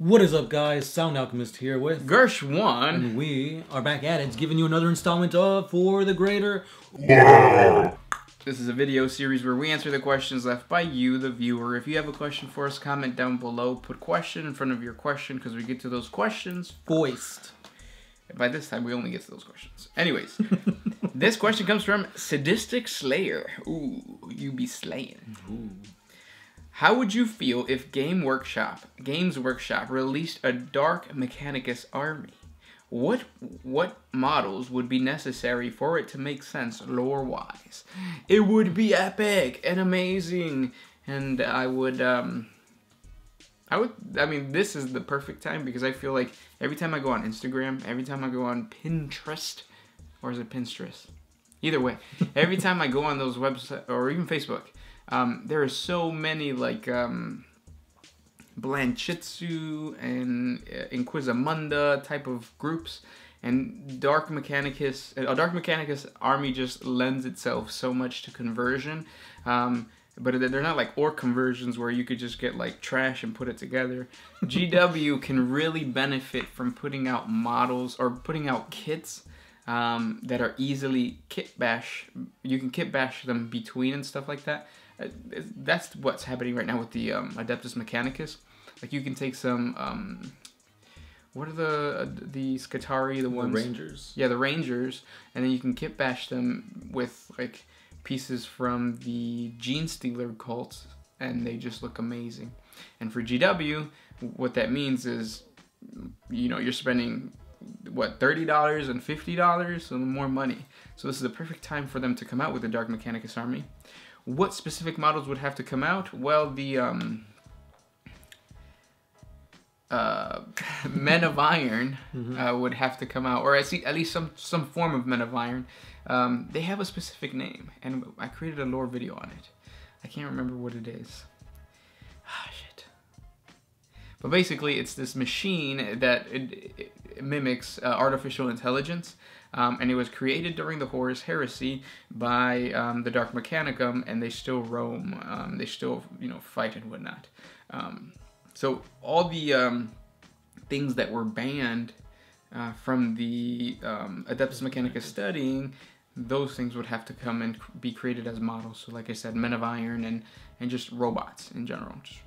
What is up, guys? Sound Alchemist here with Gersh1, and we are back at it, giving you another installment of For the Greater. This is a video series where we answer the questions left by you, the viewer. If you have a question for us, comment down below. Put question in front of your question because we get to those questions Voiced. By this time, we only get to those questions. Anyways, this question comes from Sadistic Slayer. Ooh, you be slaying. Ooh. How would you feel if Games Workshop released a Dark Mechanicus army? What models would be necessary for it to make sense lore-wise? It would be epic and amazing, and I mean, this is the perfect time because I feel like every time I go on Instagram, every time I go on Pinterest, or is it Pinterest? Either way, every time I go on those websites, or even Facebook, there are so many like Blanchitsu and Inquisimunda type of groups, and Dark Mechanicus, a Dark Mechanicus army just lends itself so much to conversion. But they're not like orc conversions where you could just get like trash and put it together. GW can really benefit from putting out models or putting out kits that are easily kit bash. You can kit bash them between and stuff like that. That's what's happening right now with the Adeptus Mechanicus. Like you can take some what are the Scutari, the ones? The Rangers. Yeah, the Rangers, and then you can kit bash them with like pieces from the Gene Stealer cult, and they just look amazing. And for GW, what that means is, you know, you're spending what, $30 and $50, so more money. So this is the perfect time for them to come out with the Dark Mechanicus army. What specific models would have to come out? Well, the Men of Iron would have to come out, or at least some form of Men of Iron. They have a specific name, and I created a lore video on it. I can't remember what it is. Ah, shit. But basically, it's this machine that it mimics artificial intelligence, and it was created during the Horus Heresy by the Dark Mechanicum, and they still roam. They still, you know, fight and whatnot. So all the things that were banned from the Adeptus Mechanicus studying, those things would have to come and be created as models. So like I said, Men of Iron and just robots in general. Just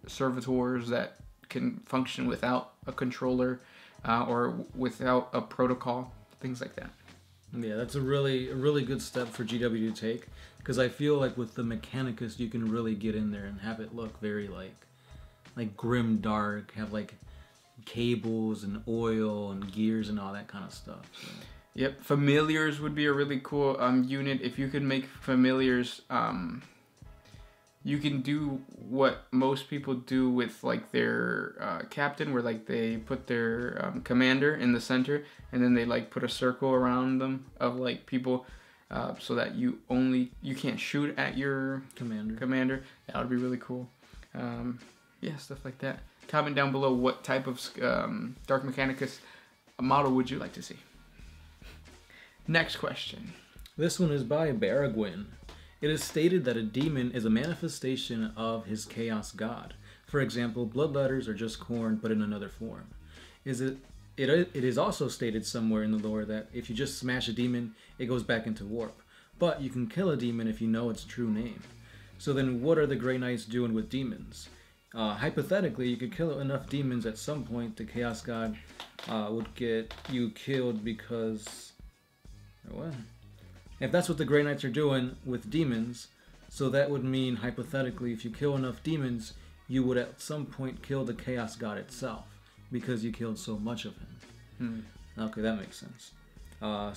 servitors that can function without a controller or without a protocol, things like that. Yeah, that's a really good step for GW to take, because I feel like with the Mechanicus you can really get in there and have it look very like grim dark, have like cables and oil and gears and all that kind of stuff. So. Yep, familiars would be a really cool unit. If you could make familiars, you can do what most people do with like their captain, where like they put their commander in the center, and then they like put a circle around them of like people, so that you can't shoot at your commander. That would be really cool. Yeah, stuff like that. Comment down below what type of Dark Mechanicus model would you like to see. Next question. This one is by Baragwin. It is stated that a demon is a manifestation of his chaos god. For example, bloodletters are just corn, but in another form. It is also stated somewhere in the lore that if you just smash a demon, it goes back into warp. But you can kill a demon if you know its true name. So then what are the Grey Knights doing with demons? Hypothetically, you could kill enough demons at some point, the Chaos God would get you killed because... What? If that's what the Grey Knights are doing with demons, so that would mean, hypothetically, if you kill enough demons, you would at some point kill the Chaos God itself, because you killed so much of him. Okay, that makes sense.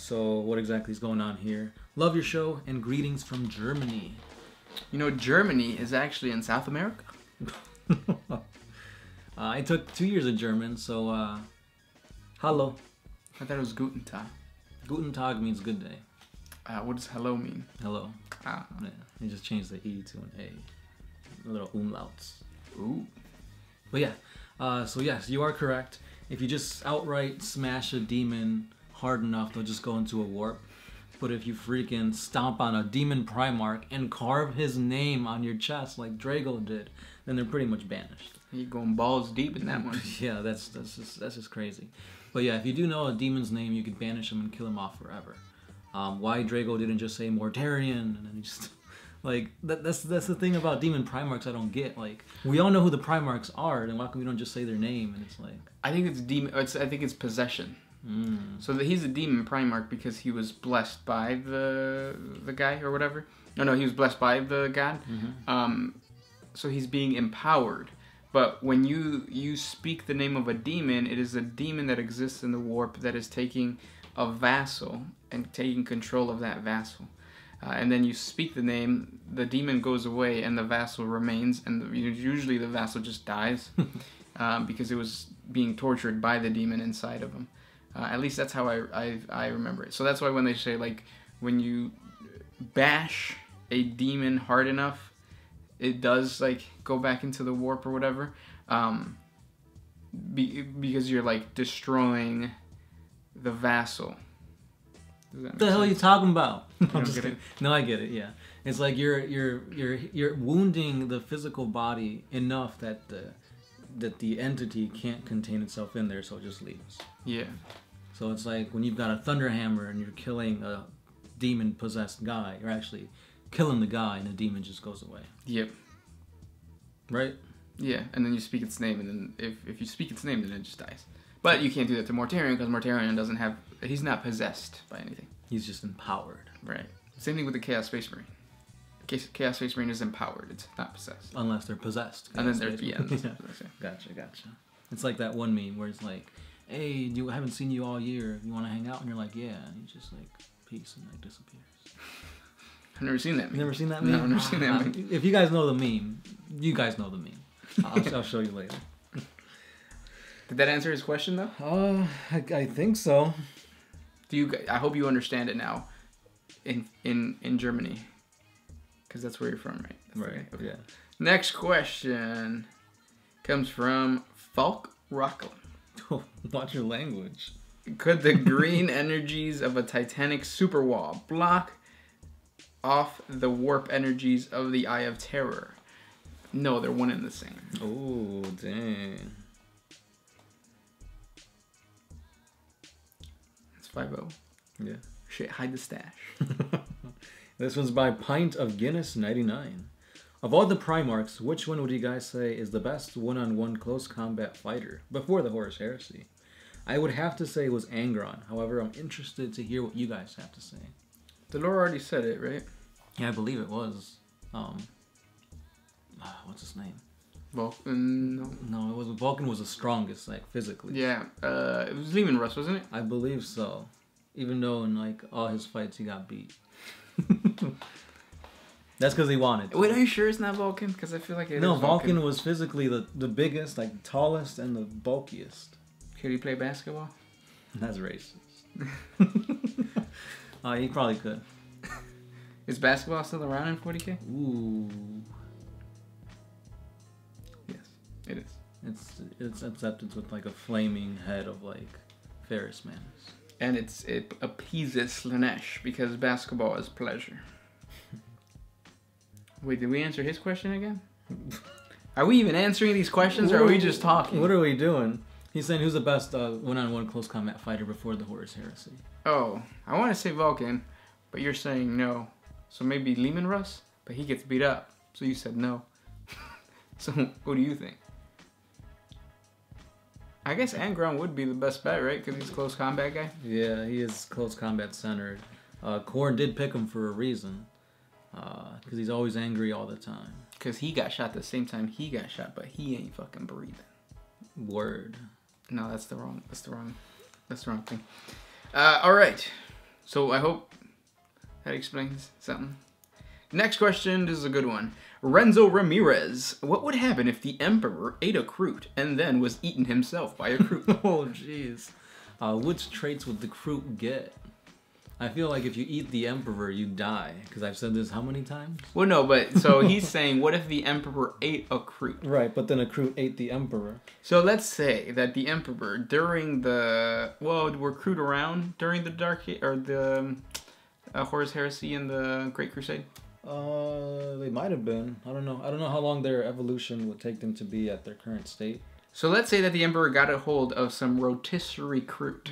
So what exactly is going on here? Love your show, and greetings from Germany. You know, Germany is actually in South America. I took 2 years of German, so hallo. I thought it was Guten Tag. Guten Tag means good day. What does hello mean? Hello. Ah. Yeah, you just changed the E to an A. Little umlauts. Ooh. But yeah, so yes, you are correct. If you just outright smash a demon hard enough, they'll just go into a warp. But if you freaking stomp on a demon Primarch and carve his name on your chest like Drago did, then they're pretty much banished. You're going balls deep in that one. Yeah, that's just crazy. But yeah, if you do know a demon's name, you could banish him and kill him off forever. Why Drago didn't just say Mortarion and then he just like that's the thing about demon Primarchs I don't get. Like we all know who the Primarchs are, then why come we don't just say their name? And it's like I think it's demon. I think it's possession. So he's a demon Primarch because he was blessed by the guy or whatever. No, he was blessed by the god. So he's being empowered. But when you speak the name of a demon, it is a demon that exists in the warp that is taking a vassal and taking control of that vassal. And then you speak the name, the demon goes away and the vassal remains, and usually the vassal just dies because it was being tortured by the demon inside of him. At least that's how I remember it. So that's why when they say, like, when you bash a demon hard enough, it does, like, go back into the warp or whatever. Because you're, like, destroying the vassal. What the hell are you talking about? I'm just kidding. No, I get it. Yeah, it's like you're wounding the physical body enough that the entity can't contain itself in there, so it just leaves. Yeah. So it's like when you've got a thunder hammer and you're killing a demon possessed guy, you're actually killing the guy, and the demon just goes away. Yep. Right. Yeah, and then you speak its name, and then if you speak its name, then it just dies. But you can't do that to Mortarion because Mortarion doesn't have. He's not possessed by anything. He's just empowered. Right. Same thing with the Chaos Space Marine. Chaos Space Marine is empowered. It's not possessed. Unless they're possessed. And then there's yeah. Gotcha. It's like that one meme where it's like, "Hey, I haven't seen you all year. You want to hang out?" And you're like, "Yeah," and he just like peace and like disappears. I've never seen that meme. Never seen that meme? No, I've never seen that meme. If you guys know the meme, you guys know the meme. I'll show you later. Did that answer his question though? I think so. I hope you understand it now, in Germany, because that's where you're from, right? Right. Okay. Yeah. Next question comes from Falk Rockland. Watch your language. Could the green energies of a titanic superwall block off the warp energies of the Eye of Terror? No, they're one and the same. Oh, dang. It's 5-0. Yeah. Shit, hide the stash. This one's by Pint of Guinness 99. Of all the Primarchs, which one would you guys say is the best one-on-one close combat fighter before the Horus Heresy? I would have to say it was Angron. However, I'm interested to hear what you guys have to say. The lore already said it, right? Yeah, I believe it was. What's his name? Vulcan. No, it was Vulcan was the strongest, like physically. Yeah, it was Lehman Russ, wasn't it? I believe so. Even though in like all his fights he got beat. That's because he wanted to. Wait, are you sure it's not Vulcan? Because I feel like it is Vulcan was physically the biggest, like tallest, and the bulkiest. Could he play basketball? That's racist. He probably could. Is basketball still around in 40K? Ooh. Yes, it is. It's accepted with like a flaming head of like Ferris Manus. And it appeases Slanesh because basketball is pleasure. Wait, did we answer his question again? Are we even answering these questions, or are we just talking? What are we doing? He's saying who's the best one-on-one close combat fighter before the Horus Heresy. Oh, I want to say Vulcan, but you're saying no. So maybe Lehman Russ, but he gets beat up. So you said no. So what do you think? I guess Angron would be the best bet, right? Because he's a close combat guy. Yeah, he is close combat centered. Korn did pick him for a reason. Because he's always angry all the time. Because he got shot the same time he got shot, but he ain't fucking breathing. Word. No, that's the wrong thing. All right. So I hope that explains something. Next question. This is a good one. Renzo Ramirez. What would happen if the Emperor ate a Kroot and then was eaten himself by a Kroot? Oh, jeez. Which traits would the Kroot get? I feel like if you eat the Emperor, you die. Because I've said this how many times? Well, no, but so he's saying, what if the Emperor ate a Kroot? Right, but then a Kroot ate the Emperor. So let's say that the Emperor, during the... Well, were Kroot around during the Dark... Or the... Horus Heresy and the Great Crusade? They might have been. I don't know. I don't know how long their evolution would take them to be at their current state. So let's say that the Emperor got a hold of some rotisserie Kroot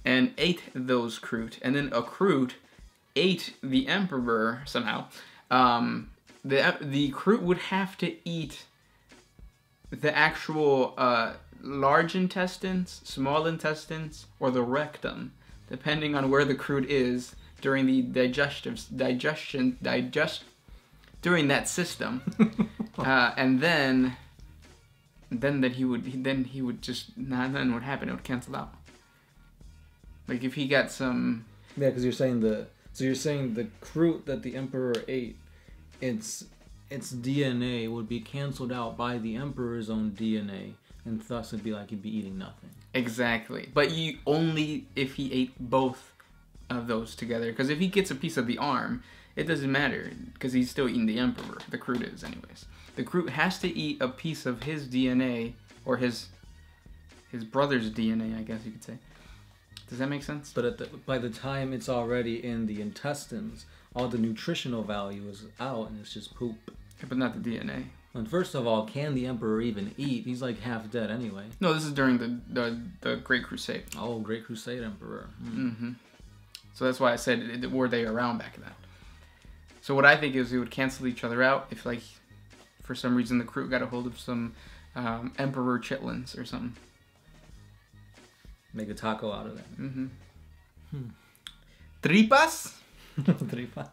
and ate those Kroot, and then a Kroot ate the Emperor somehow. The Kroot would have to eat the actual large intestines, small intestines, or the rectum, depending on where the Kroot is during the during that system, and then he would just nothing would happen. It would cancel out. Like if he got some. Yeah, because you're saying the Kroot that the Emperor ate, its DNA would be canceled out by the Emperor's own DNA, and thus it'd be like he'd be eating nothing. Exactly, but you only if he ate both of those together. Because if he gets a piece of the arm, it doesn't matter because he's still eating the Emperor. The Kroot is, anyways. The Kroot has to eat a piece of his DNA or his brother's DNA, I guess you could say. Does that make sense? But by the time it's already in the intestines, all the nutritional value is out and it's just poop. Yeah, but not the DNA. And first of all, can the Emperor even eat? He's like half dead anyway. No, this is during the Great Crusade. Oh, Great Crusade Emperor. Mm-hmm. So that's why I said, were they around back then? So what I think is we would cancel each other out if, like, for some reason the Kroot got a hold of some Emperor chitlins or something. Make a taco out of that. Mm-hmm. Tripas? Tripas.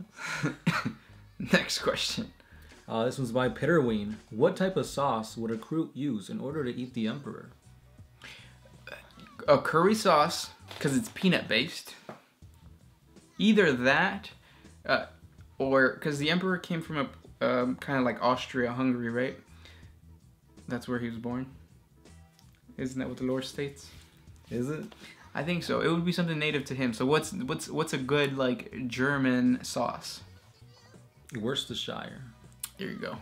Next question. This one's by Pitterween. What type of sauce would a Kroot use in order to eat the Emperor? A curry sauce, because it's peanut-based. Either that, or because the Emperor came from a kind of like Austria-Hungary, right? That's where he was born. Isn't that what the lore states? Is it? I think so. It would be something native to him. So what's a good like German sauce? Worcestershire. There you go.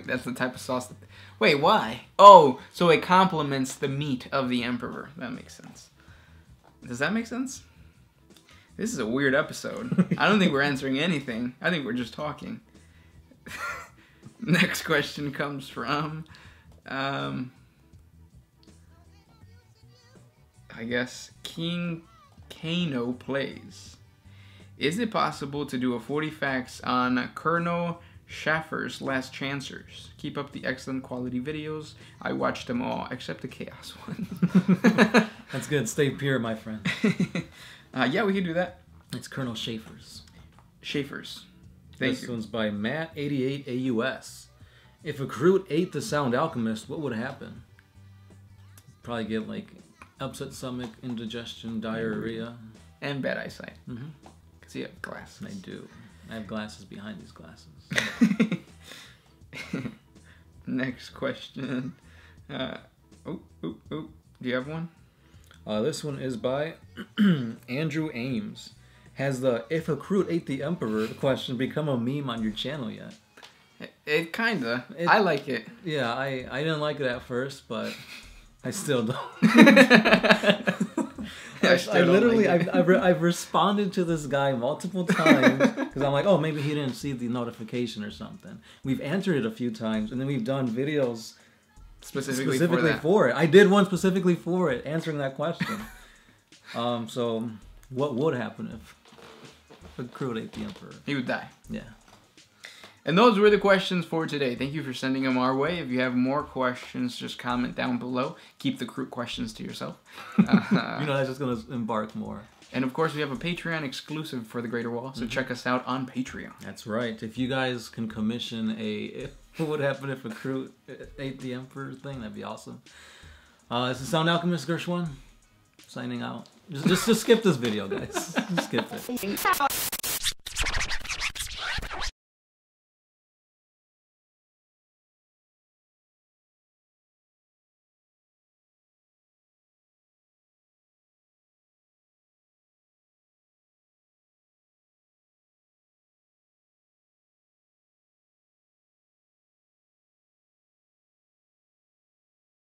That's the type of sauce that... Wait, why? Oh, so it complements the meat of the Emperor. That makes sense. Does that make sense? This is a weird episode. I don't think we're answering anything. I think we're just talking. Next question comes from... I guess King Kano Plays. Is it possible to do a 40 facts on Colonel Schaffer's Last Chancers? Keep up the excellent quality videos. I watched them all, except the Chaos one. That's good. Stay pure, my friend. Yeah, we can do that. It's Colonel Schaefer's. Schaefer's. This one's by Matt88AUS. If a Kroot ate the Sound Alchemist, what would happen? Probably get, like, upset stomach, indigestion, diarrhea. And bad eyesight. Mm-hmm. Because you have glasses. I do. I have glasses behind these glasses. Next question. Do you have one? This one is by Andrew Ames. Has the "if a Kroot ate the Emperor" question become a meme on your channel yet? It kinda. I like it. Yeah, I didn't like it at first, but I still don't. I've responded to this guy multiple times because I'm like, oh, maybe he didn't see the notification or something. We've answered it a few times, and then we've done videos specifically for it. I did one specifically for it, answering that question. So what would happen if a Kroot ate the Emperor? He would die. Yeah. And those were the questions for today. Thank you for sending them our way. If you have more questions, just comment down below. Keep the Kroot questions to yourself. That's just going to embark more. And of course, we have a Patreon exclusive for the Greater Wall, so check us out on Patreon. That's right. If you guys can commission what would happen if a Kroot ate the Emperor thing, that'd be awesome. This is Sound Alchemist Gershwin signing out. Just skip this video, guys. Just skip it.